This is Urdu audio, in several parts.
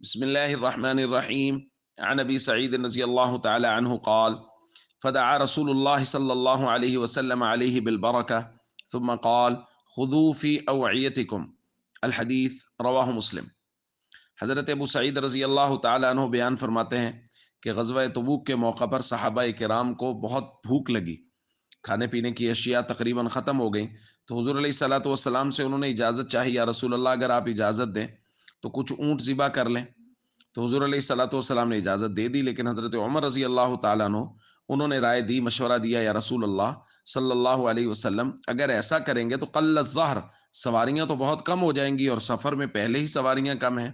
بسم الله الرحمن الرحيم. عن ابي سعيد رضي الله تعالى عنه قال: فدعا رسول الله صلى الله عليه وسلم عليه بالبركه ثم قال: خذوا في اوعيتكم. الحديث رواه مسلم. حضرت ابو سعید رضی اللہ تعالیٰ عنہ بیان فرماتے ہیں کہ غزوہ تبوک کے موقع پر صحابہ کرام کو بہت بھوک لگی، کھانے پینے کی اشیاء تقریباً ختم ہو گئیں، تو حضور علیہ الصلوۃ والسلام سے انہوں نے اجازت چاہی، یا رسول اللہ اگر آپ اجازت دیں تو کچھ اونٹ ذبح کر لیں۔ تو حضور علیہ الصلوۃ والسلام نے اجازت دے دی، لیکن حضرت عمر رضی اللہ تعالیٰ عنہ انہوں نے رائے دی، مشورہ دیا، یا رسول اللہ صلی اللہ علیہ وسلم اگر ایسا کریں گے تو قل الظہر، سواریاں تو بہت کم ہو جائیں گی، اور سفر میں پہلے ہی سواریاں کم ہیں۔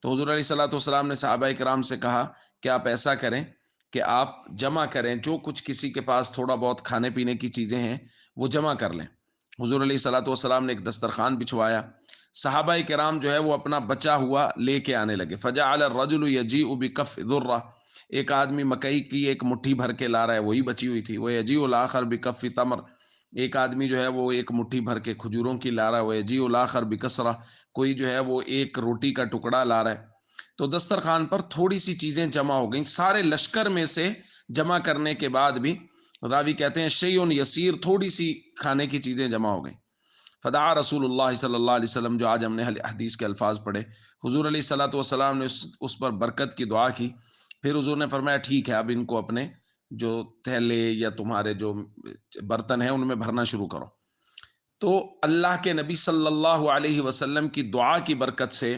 تو حضور علیہ الصلوۃ والسلام نے صحابہ کرام سے کہا کہ آپ ایسا کریں کہ آپ جمع کریں، جو کچھ کسی کے پاس تھوڑا بہت کھانے پینے کی چیزیں ہیں وہ جمع کر لیں۔ حضور علیہ الصلوۃ والسلام نے ایک دسترخوان بچھوایا، صحابہ کرام جو ہے وہ اپنا بچا ہوا لے کے آنے لگے۔ فجعل الرجل یجیء بکف ذرہ، ایک آدمی مکئی کی ایک مٹھی بھر کے لا رہا ہے، وہی بچی ہوئی تھی۔ وہ یجیء الاخر بکف تمر، ایک آدمی جو ہے وہ ایک مٹھی بھر کے کھجوروں کی لا رہا ہے۔ وہ یجیء الاخر بکسرہ، کوئی جو ہے وہ ایک روٹی کا ٹکڑا لا رہا ہے۔ تو دسترخوان پر تھوڑی سی چیزیں جمع ہو گئیں، سارے لشکر میں سے جمع کرنے کے بعد بھی راوی کہتے ہیں شیء یسیر، تھوڑی سی کھانے کی چیزیں جمع ہو گئیں۔ فدعا رسول اللہ صلی اللہ علیہ وسلم، جو آج ہم نے حدیث کے الفاظ پڑھے، حضور علیہ الصلوۃ والسلام نے اس پر برکت کی دعا کی۔ پھر حضور نے فرمایا ٹھیک ہے، اب ان کو اپنے جو تھیلے یا تمہارے جو برتن ہیں ان میں بھرنا شروع کرو۔ تو اللہ کے نبی صلی اللہ علیہ وسلم کی دعا کی برکت سے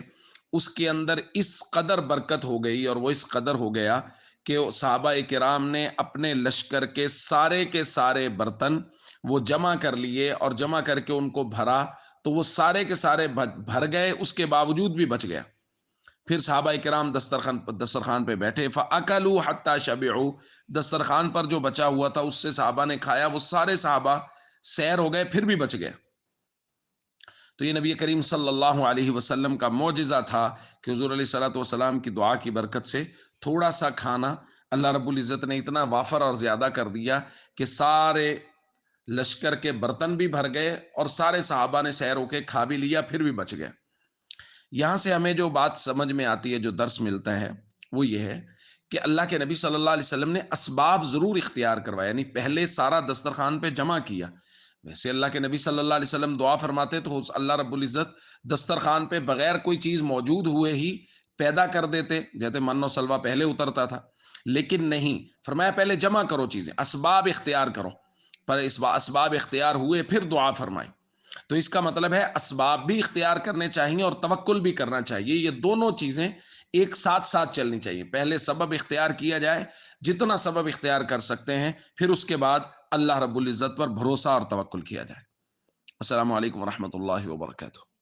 اس کے اندر اس قدر برکت ہو گئی، اور وہ اس قدر ہو گیا کہ صحابہ کرام نے اپنے لشکر کے سارے برتن وہ جمع کر لیے، اور جمع کر کے ان کو بھرا، تو وہ سارے کے سارے بھر گئے، اس کے باوجود بھی بچ گیا۔ پھر صحابہ کرام دسترخوان پہ بیٹھے، فَأَكَلُوا حَتَّى شَبِعُوا، دسترخوان پر جو بچا ہوا تھا اس سے صحابہ نے کھایا، وہ سارے صحابہ سیر ہو گئے، پھر بھی بچ گئے۔ تو یہ نبی کریم صلی اللہ علیہ وسلم کا معجزہ تھا کہ حضور علیہ الصلوۃ والسلام کی دعا کی برکت سے تھوڑا سا کھانا اللہ رب العزت نے اتنا وافر اور زیادہ کر دیا کہ سارے لشکر کے برتن بھی بھر گئے، اور سارے صحابہ نے سیر ہو کے کھا بھی لیا، پھر بھی بچ گئے۔ یہاں سے ہمیں جو بات سمجھ میں آتی ہے، جو درس ملتا ہے، وہ یہ ہے کہ اللہ کے نبی صلی اللہ علیہ وسلم نے اسباب ضرور اختیار کروایا، یعنی پہلے سارا دسترخوان پہ جمع کیا۔ ویسے اللہ کے نبی صلی اللہ علیہ وسلم دعا فرماتے تو اللہ رب العزت دسترخوان پہ بغیر کوئی چیز موجود ہوئے ہی پیدا کر دیتے، جیسے من و سلوہ پہلے اترتا تھا، لیکن نہیں، فرمایا پہلے جمع کرو چیزیں، اسباب اختیار کرو۔ پر اسباب اختیار ہوئے پھر دعا فرمائی۔ تو اس کا مطلب ہے اسباب بھی اختیار کرنے چاہیے اور توکل بھی کرنا چاہیے، یہ دونوں چیزیں ایک ساتھ ساتھ چلنی چاہیے۔ پہلے سبب اختیار کیا جائے، جتنا سبب اختیار کر سکتے ہیں، پھر اس کے بعد اللہ رب العزت پر بھروسہ اور توکل کیا جائے۔ السلام علیکم ورحمۃ اللہ وبرکاتہ۔